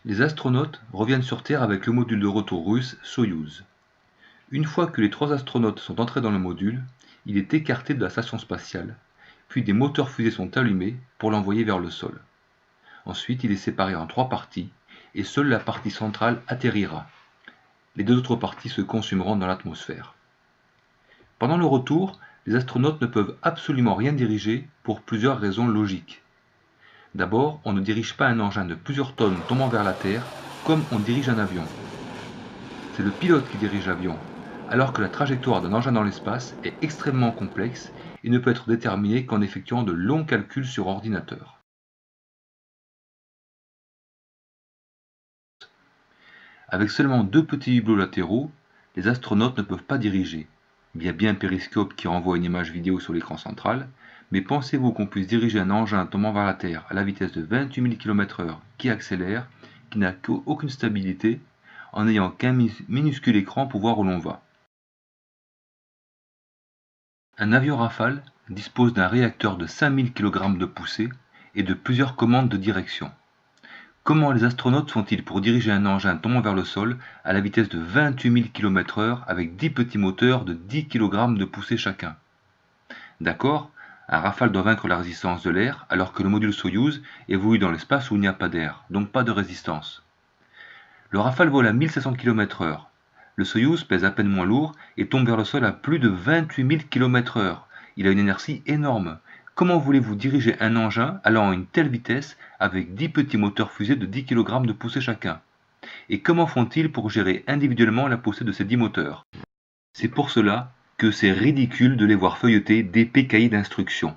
Les astronautes reviennent sur Terre avec le module de retour russe Soyouz. Une fois que les 3 astronautes sont entrés dans le module, il est écarté de la station spatiale, puis des moteurs fusées sont allumés pour l'envoyer vers le sol. Ensuite, il est séparé en 3 parties, et seule la partie centrale atterrira. Les 2 autres parties se consumeront dans l'atmosphère. Pendant le retour, les astronautes ne peuvent absolument rien diriger pour plusieurs raisons logiques. D'abord, on ne dirige pas un engin de plusieurs tonnes tombant vers la Terre comme on dirige un avion. C'est le pilote qui dirige l'avion, alors que la trajectoire d'un engin dans l'espace est extrêmement complexe et ne peut être déterminée qu'en effectuant de longs calculs sur ordinateur. Avec seulement 2 petits hublots latéraux, les astronautes ne peuvent pas diriger. Il y a bien un périscope qui renvoie une image vidéo sur l'écran central, mais pensez-vous qu'on puisse diriger un engin tombant vers la Terre à la vitesse de 28 000 km/h qui accélère, qui n'a aucune stabilité, en n'ayant qu'un minuscule écran pour voir où l'on va? Un avion Rafale dispose d'un réacteur de 5000 kg de poussée et de plusieurs commandes de direction. Comment les astronautes font-ils pour diriger un engin tombant vers le sol à la vitesse de 28 000 km/h avec 10 petits moteurs de 10 kg de poussée chacun? D'accord, un Rafale doit vaincre la résistance de l'air alors que le module Soyouz évolue dans l'espace où il n'y a pas d'air, donc pas de résistance. Le Rafale vole à 1700 km/h. Le Soyouz pèse à peine moins lourd et tombe vers le sol à plus de 28 000 km/h. Il a une inertie énorme. Comment voulez-vous diriger un engin allant à une telle vitesse avec 10 petits moteurs fusées de 10 kg de poussée chacun? Et comment font-ils pour gérer individuellement la poussée de ces 10 moteurs? C'est pour cela que c'est ridicule de les voir feuilleter d'épais cahiers d'instructions.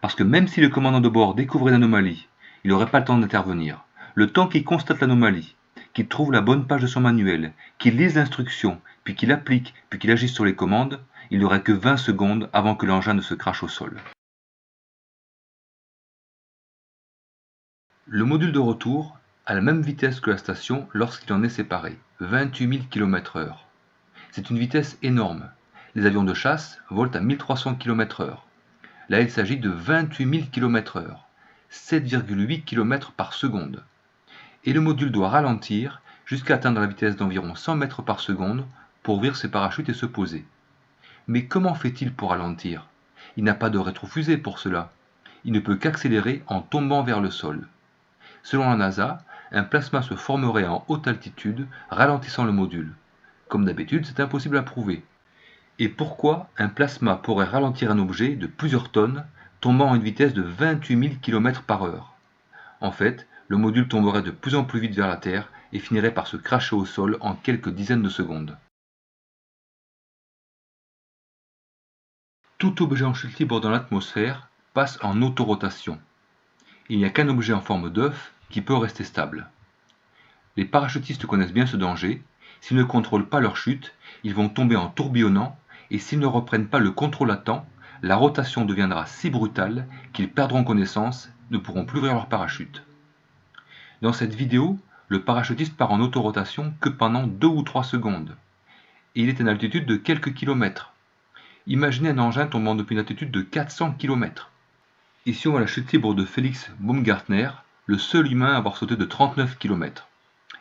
Parce que même si le commandant de bord découvrait l'anomalie, il n'aurait pas le temps d'intervenir. Le temps qu'il constate l'anomalie, qu'il trouve la bonne page de son manuel, qu'il lise l'instruction, puis qu'il applique, puis qu'il agisse sur les commandes, il n'aurait que 20 secondes avant que l'engin ne se crache au sol. Le module de retour a la même vitesse que la station lorsqu'il en est séparé, 28 000 km/h. C'est une vitesse énorme. Les avions de chasse volent à 1300 km/h. Là, il s'agit de 28 000 km/h, 7,8 km par seconde. Et le module doit ralentir jusqu'à atteindre la vitesse d'environ 100 mètres par seconde pour ouvrir ses parachutes et se poser. Mais comment fait-il pour ralentir? Il n'a pas de rétrofusée pour cela. Il ne peut qu'accélérer en tombant vers le sol. Selon la NASA, un plasma se formerait en haute altitude, ralentissant le module. Comme d'habitude, c'est impossible à prouver. Et pourquoi un plasma pourrait ralentir un objet de plusieurs tonnes tombant à une vitesse de 28 000 km/h? En fait, le module tomberait de plus en plus vite vers la Terre et finirait par se cracher au sol en quelques dizaines de secondes. Tout objet en chute libre dans l'atmosphère passe en autorotation. Il n'y a qu'un objet en forme d'œuf qui peut rester stable. Les parachutistes connaissent bien ce danger. S'ils ne contrôlent pas leur chute, ils vont tomber en tourbillonnant, et s'ils ne reprennent pas le contrôle à temps, la rotation deviendra si brutale qu'ils perdront connaissance et ne pourront plus ouvrir leur parachute. Dans cette vidéo, le parachutiste part en autorotation que pendant 2 ou 3 secondes, et il est à une altitude de quelques kilomètres. Imaginez un engin tombant depuis une altitude de 400 km. Ici on voit la chute libre de Felix Baumgartner, le seul humain à avoir sauté de 39 km.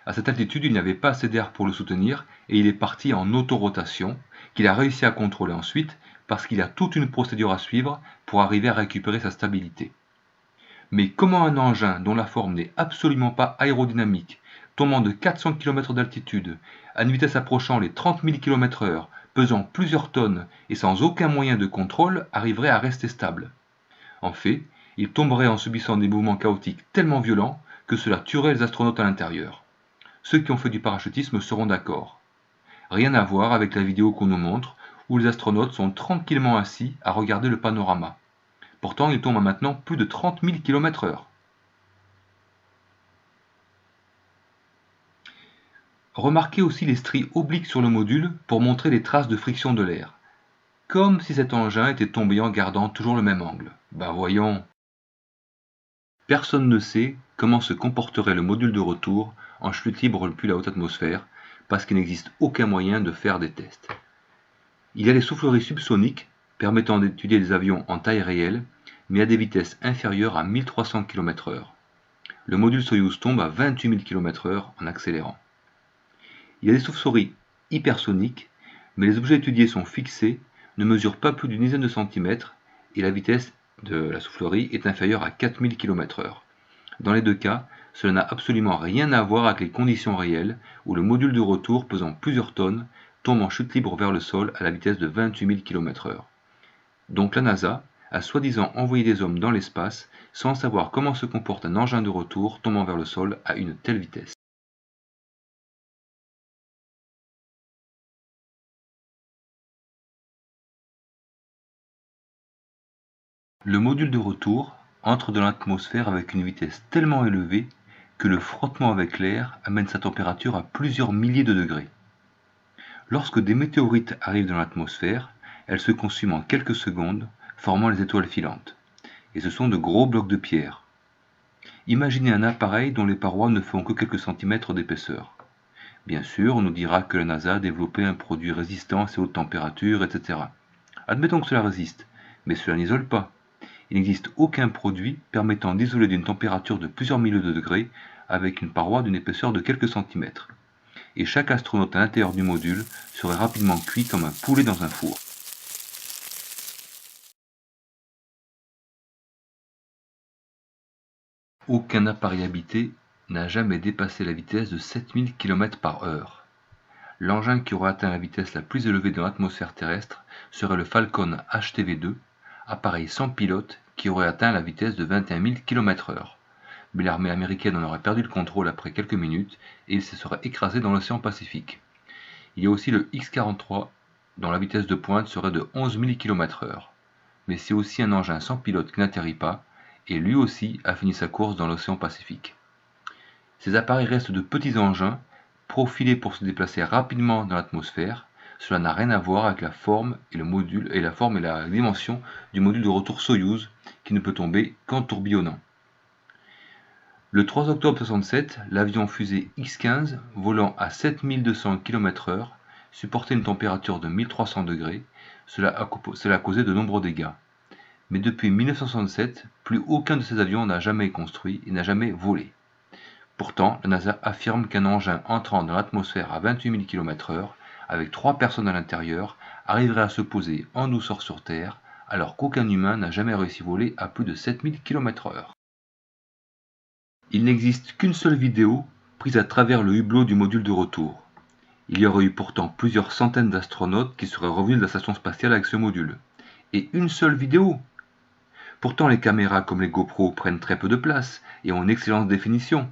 À cette altitude, il n'y avait pas assez d'air pour le soutenir et il est parti en autorotation, qu'il a réussi à contrôler ensuite parce qu'il a toute une procédure à suivre pour arriver à récupérer sa stabilité. Mais comment un engin dont la forme n'est absolument pas aérodynamique, tombant de 400 km d'altitude, à une vitesse approchant les 30 000 km/h, pesant plusieurs tonnes et sans aucun moyen de contrôle, arriverait à rester stable? En fait, il tomberait en subissant des mouvements chaotiques tellement violents que cela tuerait les astronautes à l'intérieur. Ceux qui ont fait du parachutisme seront d'accord. Rien à voir avec la vidéo qu'on nous montre, où les astronautes sont tranquillement assis à regarder le panorama. Pourtant, ils tombent à maintenant plus de 30 000 km/h. Remarquez aussi les stries obliques sur le module pour montrer les traces de friction de l'air. Comme si cet engin était tombé en gardant toujours le même angle. Ben voyons. Personne ne sait comment se comporterait le module de retour en chute libre depuis la haute atmosphère, parce qu'il n'existe aucun moyen de faire des tests. Il y a les souffleries subsoniques, permettant d'étudier des avions en taille réelle, mais à des vitesses inférieures à 1300 km/h. le module Soyouz tombe à 28 000 km/h en accélérant. Il y a des chauves-souris hypersoniques, mais les objets étudiés sont fixés, ne mesurent pas plus d'une dizaine de centimètres et la vitesse de la soufflerie est inférieure à 4000 km/h. Dans les deux cas, cela n'a absolument rien à voir avec les conditions réelles où le module de retour pesant plusieurs tonnes tombe en chute libre vers le sol à la vitesse de 28 000 km/h. Donc la NASA a soi-disant envoyé des hommes dans l'espace sans savoir comment se comporte un engin de retour tombant vers le sol à une telle vitesse. Le module de retour entre dans l'atmosphère avec une vitesse tellement élevée que le frottement avec l'air amène sa température à plusieurs milliers de degrés. Lorsque des météorites arrivent dans l'atmosphère, elles se consument en quelques secondes, formant les étoiles filantes. Et ce sont de gros blocs de pierre. Imaginez un appareil dont les parois ne font que quelques centimètres d'épaisseur. Bien sûr, on nous dira que la NASA a développé un produit résistant à ces hautes températures, etc. Admettons que cela résiste, mais cela n'isole pas. Il n'existe aucun produit permettant d'isoler d'une température de plusieurs milliers de degrés avec une paroi d'une épaisseur de quelques centimètres. Et chaque astronaute à l'intérieur du module serait rapidement cuit comme un poulet dans un four. Aucun appareil habité n'a jamais dépassé la vitesse de 7000 km/h. L'engin qui aurait atteint la vitesse la plus élevée dans l'atmosphère terrestre serait le Falcon HTV-2, appareil sans pilote qui aurait atteint la vitesse de 21 000 km/h. Mais l'armée américaine en aurait perdu le contrôle après quelques minutes et il se serait écrasé dans l'océan Pacifique. Il y a aussi le X-43 dont la vitesse de pointe serait de 11 000 km/h. Mais c'est aussi un engin sans pilote qui n'atterrit pas et lui aussi a fini sa course dans l'océan Pacifique. Ces appareils restent de petits engins profilés pour se déplacer rapidement dans l'atmosphère. Cela n'a rien à voir avec la forme et la dimension du module de retour Soyouz qui ne peut tomber qu'en tourbillonnant. Le 3 octobre 1967, l'avion fusée X-15, volant à 7200 km/h, supportait une température de 1300 degrés. Cela a causé de nombreux dégâts. Mais depuis 1967, plus aucun de ces avions n'a jamais construit et n'a jamais volé. Pourtant, la NASA affirme qu'un engin entrant dans l'atmosphère à 28 000 km/h, avec 3 personnes à l'intérieur, arriverait à se poser en douceur sur Terre, alors qu'aucun humain n'a jamais réussi à voler à plus de 7000 km/h. Il n'existe qu'une seule vidéo prise à travers le hublot du module de retour. Il y aurait eu pourtant plusieurs centaines d'astronautes qui seraient revenus de la station spatiale avec ce module. Et une seule vidéo! Pourtant les caméras comme les GoPro prennent très peu de place et ont une excellente définition.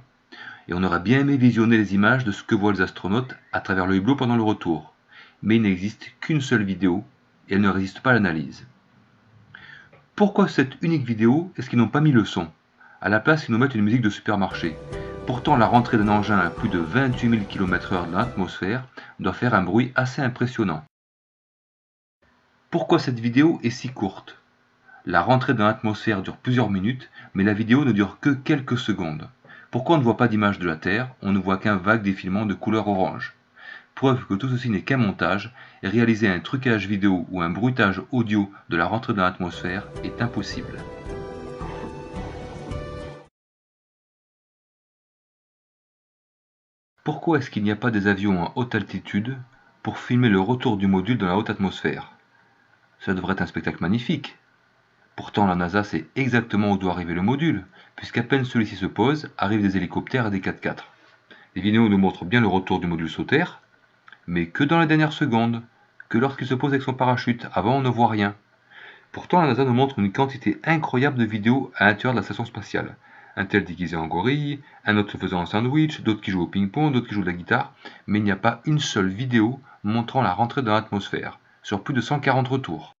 Et on aurait bien aimé visionner les images de ce que voient les astronautes à travers le hublot pendant le retour. Mais il n'existe qu'une seule vidéo et elle ne résiste pas à l'analyse. Pourquoi cette unique vidéo est-ce qu'ils n'ont pas mis le son? À la place, ils nous mettent une musique de supermarché. Pourtant, la rentrée d'un engin à plus de 28 000 km/h dans l'atmosphère doit faire un bruit assez impressionnant. Pourquoi cette vidéo est si courte? La rentrée dans l'atmosphère dure plusieurs minutes, mais la vidéo ne dure que quelques secondes. Pourquoi on ne voit pas d'image de la Terre, on ne voit qu'un vague défilement de couleur orange? Preuve que tout ceci n'est qu'un montage, et réaliser un trucage vidéo ou un bruitage audio de la rentrée dans l'atmosphère est impossible. Pourquoi est-ce qu'il n'y a pas des avions en haute altitude pour filmer le retour du module dans la haute atmosphère? Cela devrait être un spectacle magnifique. Pourtant, la NASA sait exactement où doit arriver le module, puisqu'à peine celui-ci se pose, arrivent des hélicoptères et des 4x4. Les vidéos nous montrent bien le retour du module sur Terre, mais que dans les dernières secondes, que lorsqu'il se pose avec son parachute, avant on ne voit rien. Pourtant, la NASA nous montre une quantité incroyable de vidéos à l'intérieur de la station spatiale. Un tel déguisé en gorille, un autre se faisant un sandwich, d'autres qui jouent au ping-pong, d'autres qui jouent de la guitare, mais il n'y a pas une seule vidéo montrant la rentrée dans l'atmosphère, sur plus de 140 retours.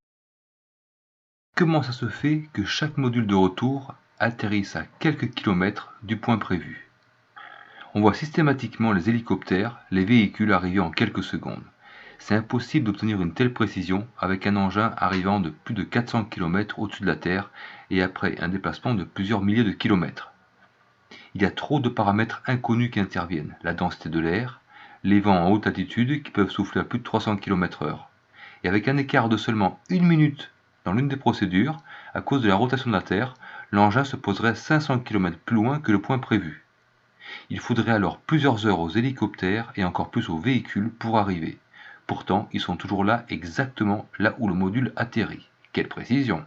Comment ça se fait que chaque module de retour atterrisse à quelques kilomètres du point prévu? On voit systématiquement les hélicoptères, les véhicules arriver en quelques secondes. C'est impossible d'obtenir une telle précision avec un engin arrivant de plus de 400 km au-dessus de la Terre et après un déplacement de plusieurs milliers de kilomètres. Il y a trop de paramètres inconnus qui interviennent, la densité de l'air, les vents en haute altitude qui peuvent souffler à plus de 300 km/h. Et avec un écart de seulement 1 minute dans l'une des procédures, À cause de la rotation de la Terre, l'engin se poserait 500 km plus loin que le point prévu. Il faudrait alors plusieurs heures aux hélicoptères et encore plus aux véhicules pour arriver. Pourtant, ils sont toujours là exactement là où le module atterrit. Quelle précision!